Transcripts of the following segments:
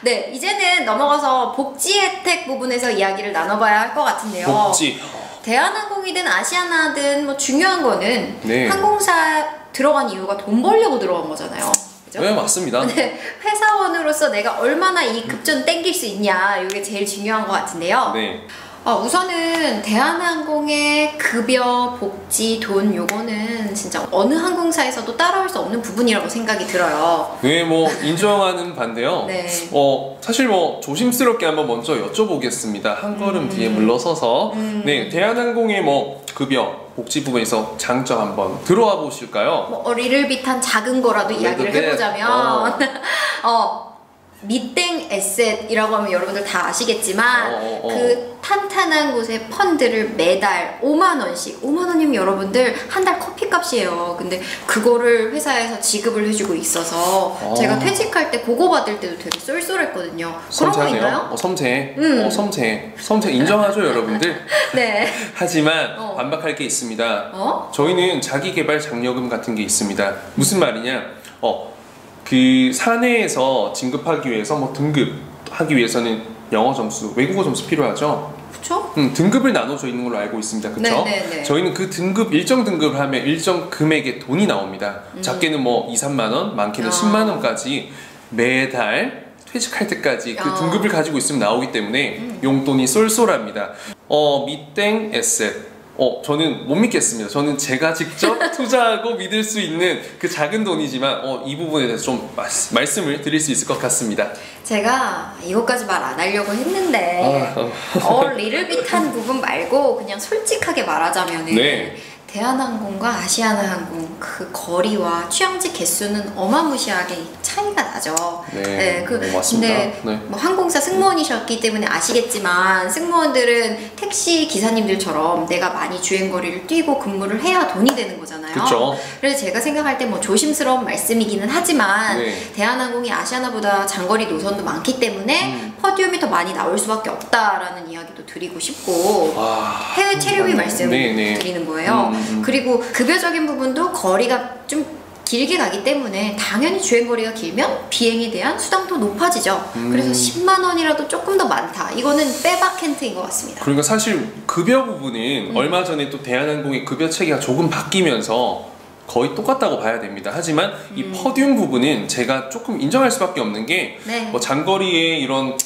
네, 이제는 넘어가서 복지 혜택 부분에서 이야기를 나눠봐야 할 것 같은데요. 복지. 대한항공이든 아시아나든 뭐 중요한 거는 네. 항공사 들어간 이유가 돈 벌려고 들어간 거잖아요. 그죠? 네, 맞습니다. 근데 회사원으로서 내가 얼마나 이 급전 땡길 수 있냐, 이게 제일 중요한 것 같은데요. 네. 우선은 대한항공의 급여, 복지, 돈 요거는 진짜 어느 항공사에서도 따라올 수 없는 부분이라고 생각이 들어요. 네, 뭐 인정하는 반대요. 네. 사실 뭐 조심스럽게 한번 먼저 여쭤보겠습니다. 한 걸음 뒤에 물러서서 네, 대한항공의 뭐 급여, 복지 부분에서 장점 한번 들어와 보실까요? 뭐 리를빗한 작은 거라도 이야기를 해보자면 미땡 에셋이라고 하면 여러분들 다 아시겠지만 그 탄탄한 곳에 펀드를 매달 5만원씩 5만원이면 여러분들 한 달 커피값이에요. 근데 그거를 회사에서 지급을 해주고 있어서 제가 퇴직할 때 그거 받을 때도 되게 쏠쏠했거든요. 그런 거 있나요? 섬세. 섬세 인정하죠 여러분들? 네. 하지만 반박할 게 있습니다. 저희는 자기개발 장려금 같은 게 있습니다. 무슨 말이냐? 그 사내에서 진급하기 위해서 뭐 등급하기 위해서는 영어 점수, 외국어 점수 필요하죠. 그렇죠? 등급을 나눠져 있는 걸로 알고 있습니다. 그렇죠? 저희는 그 등급 일정 등급을 하면 일정 금액의 돈이 나옵니다. 작게는 뭐 2, 3만 원, 많게는 10만 원까지 매달 퇴직할 때까지 그 등급을 가지고 있으면 나오기 때문에 용돈이 쏠쏠합니다. 미땡 에셋. 저는 못 믿겠습니다. 저는 제가 직접 투자하고 믿을 수 있는 그 작은 돈이지만 이 부분에 대해서 좀 말씀을 드릴 수 있을 것 같습니다. 제가 이것까지 말 안 하려고 했는데 리를빗한 부분 말고 그냥 솔직하게 말하자면은 네. 대한항공과 아시아나항공 그 거리와 취향지 개수는 어마무시하게 차이가 나죠. 네, 맞습니다. 근데 뭐 항공사 승무원이셨기 때문에 아시겠지만 승무원들은 택시 기사님들처럼 내가 많이 주행거리를 뛰고 근무를 해야 돈이 되는 거잖아요. 그쵸. 그래서 제가 생각할 때 뭐 조심스러운 말씀이기는 하지만 대한항공이 아시아나보다 장거리 노선도 많기 때문에 퍼디움이 더 많이 나올 수밖에 없다라는 이야기도 드리고 싶고 해외 체류비 말씀 드리는 거예요. 그리고 급여적인 부분도 거리가 좀 길게 가기 때문에 당연히 주행거리가 길면 비행에 대한 수당도 높아지죠. 그래서 10만 원이라도 조금 더 많다. 이거는 빼박 힌트인 것 같습니다. 그러니까 사실 급여 부분은 얼마 전에 또 대한항공의 급여 체계가 조금 바뀌면서 거의 똑같다고 봐야 됩니다. 하지만 이 퍼듐 부분은 제가 조금 인정할 수밖에 없는 게 뭐 장거리의 이런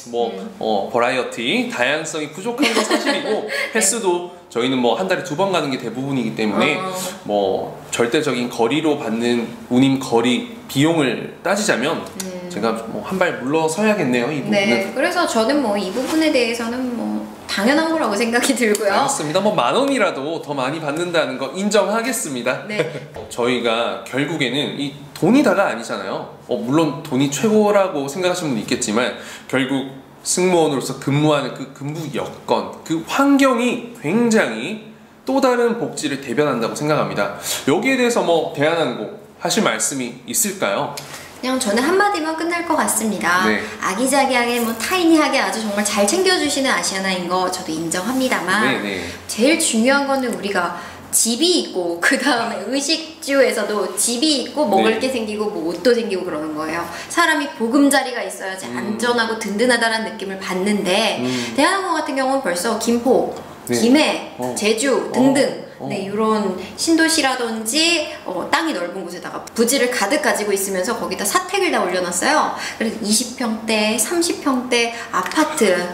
버라이어티, 다양성이 부족한 건 사실이고 횟수도 저희는 뭐 한 달에 2번 가는 게 대부분이기 때문에 뭐 절대적인 거리로 받는 운임 거리 비용을 따지자면 제가 뭐 한 발 물러서야겠네요, 이 부분은. 네, 그래서 저는 뭐 이 부분에 대해서는 뭐 당연한 거라고 생각이 들고요. 알겠습니다. 뭐 10,000원이라도 더 많이 받는다는 거 인정하겠습니다. 네. 저희가 결국에는 이 돈이 다가 아니잖아요. 물론 돈이 최고라고 생각하시는 분도 있겠지만 결국 승무원으로서 근무하는 그 근무 여건, 그 환경이 굉장히 또 다른 복지를 대변한다고 생각합니다. 여기에 대해서 뭐 대한항공 하실 말씀이 있을까요? 그냥 저는 한마디만 끝날 것 같습니다. 아기자기하게 뭐 타이니하게 아주 정말 잘 챙겨주시는 아시아나인 거 저도 인정합니다만 제일 중요한 거는 우리가 집이 있고 그 다음에 의식주에서도 집이 있고 먹을 게 생기고 뭐 옷도 생기고 그러는 거예요. 사람이 보금자리가 있어야지 안전하고 든든하다는 느낌을 받는데 대한항공 같은 경우는 벌써 김포, 김해, 제주 등등 이런 신도시라든지 땅이 넓은 곳에다가 부지를 가득 가지고 있으면서 거기다 사택을 다 올려놨어요. 그래서 20평대, 30평대 아파트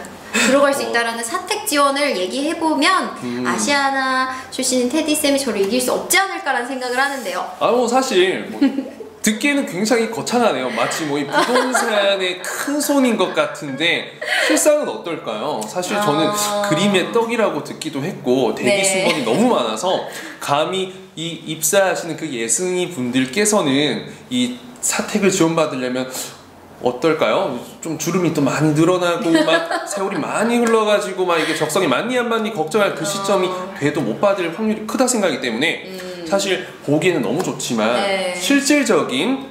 들어갈 수 있다라는 사택 지원을 얘기해보면 아시아나 출신인 테디쌤이 저를 이길 수 없지 않을까라는 생각을 하는데요. 뭐 사실 듣기에는 굉장히 거창하네요. 마치 뭐 이 부동산의 큰 손인 것 같은데 실상은 어떨까요? 사실 저는 그림의 떡이라고 듣기도 했고 대기 순번이 너무 많아서 감히 이 입사하시는 그 예승이 분들께서는 이 사택을 지원받으려면 어떨까요? 좀 주름이 또 많이 늘어나고 막 세월이 많이 흘러가지고 막 이게 적성이 맞니 안 맞니 걱정할 그 시점이 돼도 못 받을 확률이 크다 생각이기 때문에 사실 보기에는 너무 좋지만 실질적인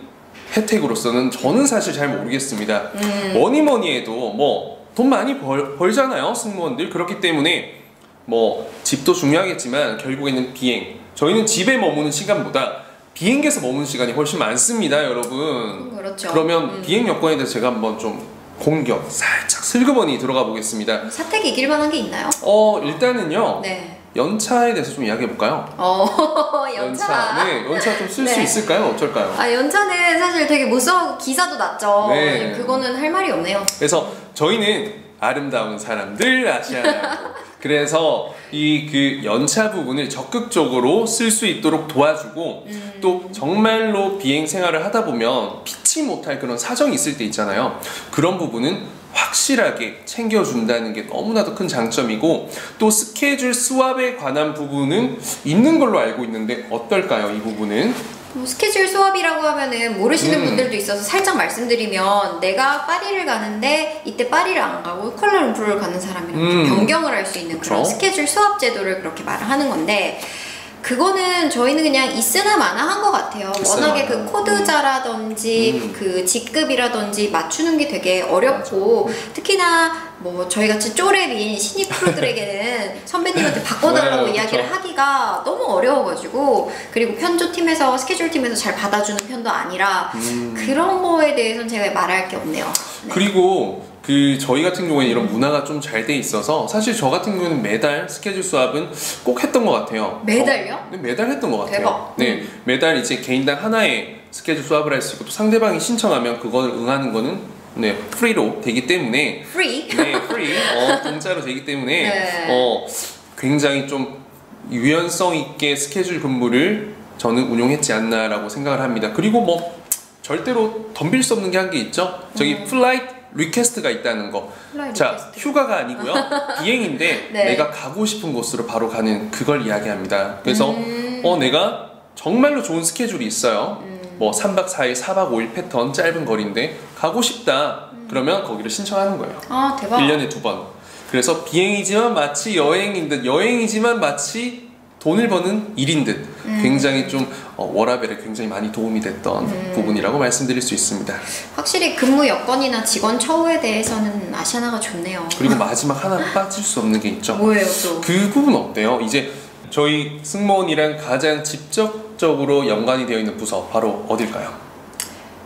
혜택으로서는 저는 사실 잘 모르겠습니다. 뭐니 해도 뭐 돈 많이 벌잖아요, 승무원들. 그렇기 때문에 뭐 집도 중요하겠지만 결국에는 비행, 저희는 집에 머무는 시간보다 비행기에서 머무는 시간이 훨씬 많습니다, 여러분. 그렇죠. 그러면 비행 여건에 대해서 제가 한번 좀 공격 살짝 슬그머니 들어가 보겠습니다. 사택 이길 만한 게 있나요? 일단은요. 네. 연차에 대해서 좀 이야기해 볼까요? 연차. 네, 연차 좀 쓸 수 있을까요? 어쩔까요? 연차는 사실 되게 못 써고 기사도 났죠. 네. 그거는 할 말이 없네요. 그래서 저희는 아름다운 사람들 아시아나고 그래서 이 그 연차 부분을 적극적으로 쓸 수 있도록 도와주고 또 정말로 비행 생활을 하다 보면 피치 못할 그런 사정이 있을 때 있잖아요. 그런 부분은 확실하게 챙겨준다는 게 너무나도 큰 장점이고 또 스케줄 스왑에 관한 부분은 있는 걸로 알고 있는데 어떨까요? 이 부분은? 스케줄 스왑이라고 하면은 모르시는 분들도 있어서 살짝 말씀드리면 내가 파리를 가는데 이때 파리를 안 가고 쿠알라룸푸르를 가는 사람이랑 좀 변경을 할 수 있는 그런 스케줄 스왑 제도를 그렇게 말을 하는 건데 그거는 저희는 그냥 있으나 마나 한 것 같아요. 워낙에 그 코드자라든지 그 직급이라든지 맞추는 게 되게 어렵고 특히나 뭐 저희같이 쪼렙인 신입 크루들에게는 선배님한테 바꿔달라고 이야기를 하기가 너무 어려워가지고 그리고 편조팀에서 스케줄팀에서 잘 받아주는 편도 아니라 그런 거에 대해서는 제가 말할 게 없네요. 네. 그리고 그 저희 같은 경우에는 이런 문화가 좀 잘 돼 있어서 사실 저 같은 경우는 매달 스케줄 수업은 꼭 했던 것 같아요. 매달요? 네, 매달 했던 것 같아요. 대박. 네, 매달 이제 개인당 하나의 스케줄 수업을 할 수 있고 또 상대방이 신청하면 그걸 응하는 거는 네, 프리로 되기 때문에 프리? 네, 프리. 공짜로 되기 때문에 네. 굉장히 좀 유연성 있게 스케줄 근무를 저는 운용했지 않나라고 생각을 합니다. 그리고 뭐 절대로 덤빌 수 없는 게 한 게 있죠. 저기 플라이트 리퀘스트가 있다는 거. 자, 휴가가 아니고요. 비행인데 네. 내가 가고 싶은 곳으로 바로 가는 그걸 이야기합니다. 그래서 내가 정말로 좋은 스케줄이 있어요. 뭐 3박 4일, 4박 5일 패턴 짧은 거리인데 가고 싶다. 그러면 거기를 신청하는 거예요. 아, 대박. 1년에 2번. 그래서 비행이지만 마치 여행인 듯 여행이지만 마치 돈을 버는 일인 듯 굉장히 좀 워라밸에 굉장히 많이 도움이 됐던 부분이라고 말씀드릴 수 있습니다. 확실히 근무 여건이나 직원 처우에 대해서는 아시아나가 좋네요. 그리고 마지막 하나 빠질 수 없는 게 있죠. 뭐예요 또? 그 부분 어때요? 이제 저희 승무원이랑 가장 직접적으로 연관이 되어 있는 부서 바로 어딜까요?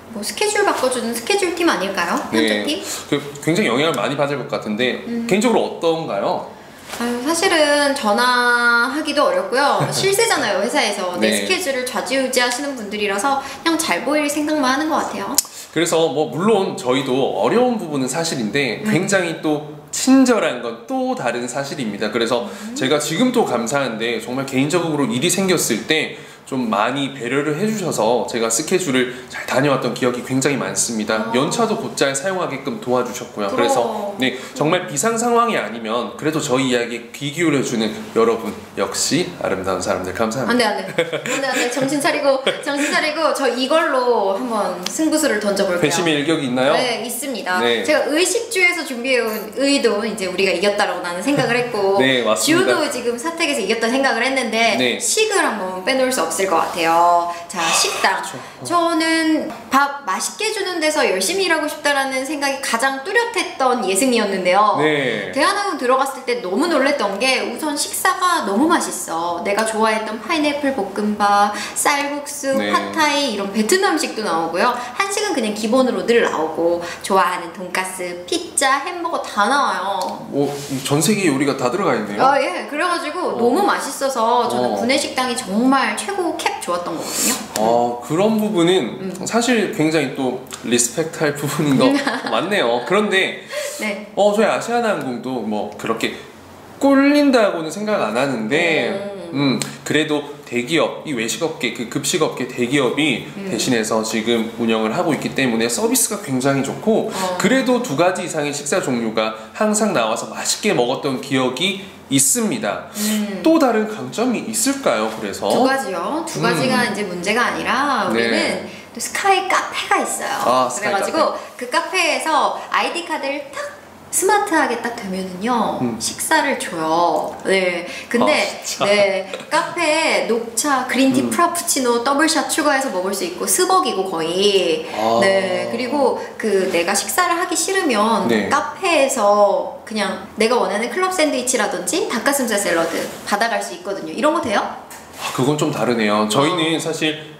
뭐 스케줄 바꿔주는 스케줄 팀 아닐까요? 편집팀? 네, 굉장히 영향을 많이 받을 것 같은데 개인적으로 어떤가요? 사실은 전화하기도 어렵고요. 실세잖아요, 회사에서. 내 네. 스케줄을 좌지우지 하시는 분들이라서 그냥 잘 보일 생각만 하는 것 같아요. 그래서 뭐 물론 저희도 어려운 부분은 사실인데 굉장히 또 친절한 건 또 다른 사실입니다. 그래서 제가 지금 또 감사한데 정말 개인적으로 일이 생겼을 때 좀 많이 배려를 해주셔서 제가 스케줄을 잘 다녀왔던 기억이 굉장히 많습니다. 연차도 곧잘 사용하게끔 도와주셨고요. 그래서 네, 정말 비상 상황이 아니면 그래도 저희 이야기에 귀 기울여주는 여러분 역시 아름다운 사람들 감사합니다. 안돼 정신 차리고 저 이걸로 한번 승부수를 던져볼게요. 배심의 일격이 있나요? 네, 있습니다. 네. 제가 의식주에서 준비해온 의도 이제 우리가 이겼다라고 나는 생각을 했고 네, 맞습니다. 주도 지금 사택에서 이겼다는 생각을 했는데 네. 식을 한번 빼놓을 수 없을 것 같아요. 자, 식당. 저는 밥 맛있게 주는 데서 열심히 일하고 싶다라는 생각이 가장 뚜렷했던 예승이었는데요. 네. 대한항공 들어갔을 때 너무 놀랬던 게 우선 식사가 너무 맛있어. 내가 좋아했던 파인애플 볶음밥, 쌀국수, 네. 팟타이 이런 베트남 음식도 나오고요. 한식은 그냥 기본으로 늘 나오고 좋아하는 돈가스, 피자, 햄버거 다 나와요. 전 세계 요리가 다 들어가 있네요. 예. 그래가지고 너무 맛있어서 저는 구내식당이 정말 최고 캡 좋았던 거거든요. 그런 부분은 사실 굉장히 또 리스펙트 할 부분인 거 맞네요. 그런데 네. 저희 아시아나항공도 뭐 그렇게 꼴린다고는 생각 안 하는데 그래도 대기업, 이 외식업계, 그 급식업계 대기업이 대신해서 지금 운영을 하고 있기 때문에 서비스가 굉장히 좋고 그래도 2가지 이상의 식사 종류가 항상 나와서 맛있게 먹었던 기억이 있습니다. 또 다른 강점이 있을까요? 그래서 2가지요. 2가지가 이제 문제가 아니라 우리는 또 스카이 카페가 있어요. 그래가지고 카페. 그 카페에서 아이디 카드를 딱 스마트하게 딱 되면은요 식사를 줘요. 네. 근데 네 카페에 녹차, 그린티, 프라푸치노, 더블샷 추가해서 먹을 수 있고 스벅이고 거의. 네. 그리고 그 내가 식사를 하기 싫으면 카페에서 그냥 내가 원하는 클럽 샌드위치라든지 닭가슴살 샐러드 받아갈 수 있거든요. 이런 거 돼요? 그건 좀 다르네요. 저희는 사실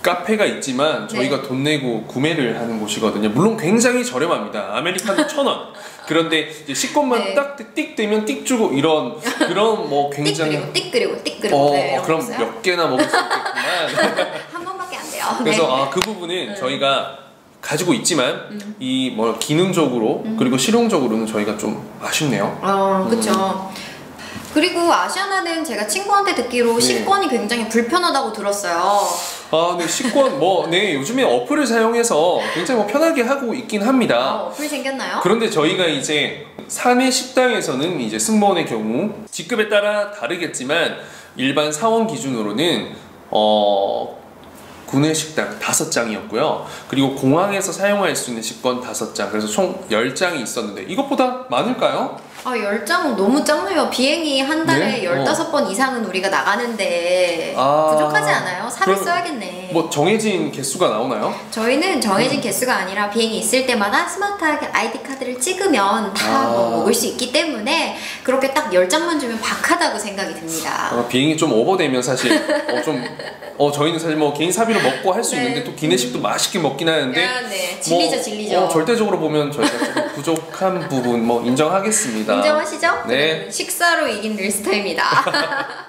카페가 있지만 저희가 돈 내고 구매를 하는 곳이거든요. 물론 굉장히 저렴합니다. 아메리카노 1,000원. 그런데 이제 식권만 딱 띡 되면 띡 주고 이런 그런 뭐 굉장히 띡 그리고 그럼 몇 개나 먹을 수 있겠구만. 한 번밖에 안 돼요. 그래서 그 부분은 저희가 가지고 있지만 이 뭐 기능적으로 그리고 실용적으로는 저희가 좀 아쉽네요. 그렇죠. 그리고 아시아나는 제가 친구한테 듣기로 식권이 굉장히 불편하다고 들었어요. 네, 식권 요즘에 어플을 사용해서 굉장히 편하게 하고 있긴 합니다. 어플이 생겼나요? 그런데 저희가 이제 사내 식당에서는 이제 승무원의 경우 직급에 따라 다르겠지만 일반 사원 기준으로는 구내 식당 5장이었고요. 그리고 공항에서 사용할 수 있는 식권 5장. 그래서 총 10장이 있었는데 이것보다 많을까요? 10장은 너무 작네요. 비행이 한 달에 15번 이상은 우리가 나가는데 부족하지 않아요? 3일 써야겠네. 뭐 정해진 개수가 나오나요? 저희는 정해진 개수가 아니라 비행이 있을 때마다 스마트하게 아이디 카드를 찍으면 다 먹을 수 있기 때문에 그렇게 딱 10장만 주면 박하다고 생각이 듭니다. 비행이 좀 오버되면 사실 저희는 사실 뭐 개인 사비로 먹고 할 수 있는데 또 기내식도 맛있게 먹긴 하는데 질리죠. 절대적으로 보면 저희가 조금 부족한 부분 인정하겠습니다. 인정하시죠? 네. 식사로 이긴 릴스타입니다.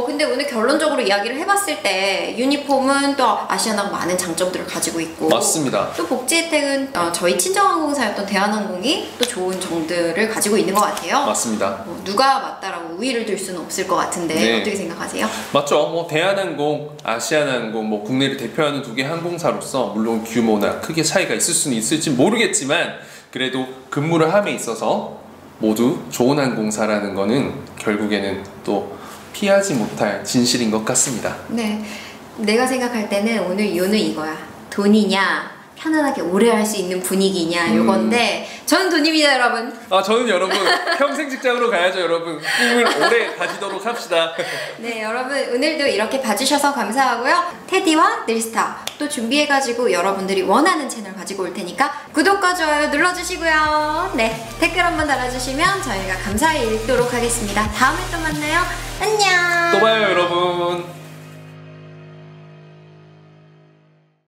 근데 오늘 결론적으로 이야기를 해봤을 때 유니폼은 또 아시아나가 많은 장점들을 가지고 있고 맞습니다. 또 복지 혜택은 저희 친정항공사였던 대한항공이 또 좋은 점들을 가지고 있는 것 같아요. 맞습니다. 누가 맞다라고 우위를 둘 수는 없을 것 같은데 어떻게 생각하세요? 맞죠. 대한항공, 아시아나항공 국내를 대표하는 2개 항공사로서 물론 규모나 크게 차이가 있을 수는 있을지 모르겠지만 그래도 근무를 함에 있어서 모두 좋은 항공사라는 거는 결국에는 또 피하지 못할 진실인 것 같습니다. 네, 내가 생각할 때는 오늘 이유는 이거야. 돈이냐 편안하게 오래 할 수 있는 분위기냐 요건데 저는 돈입니다 여러분. 저는 여러분 평생 직장으로 가야죠 여러분. 꿈을 오래 가지도록 합시다. 네 여러분 오늘도 이렇게 봐주셔서 감사하고요. 테디와 닐스타 또 준비해가지고 여러분들이 원하는 채널 가지고 올 테니까 구독과 좋아요 눌러주시고요. 네 댓글 한번 달아주시면 저희가 감사히 읽도록 하겠습니다. 다음에 또 만나요. 안녕. 또 봐요 여러분.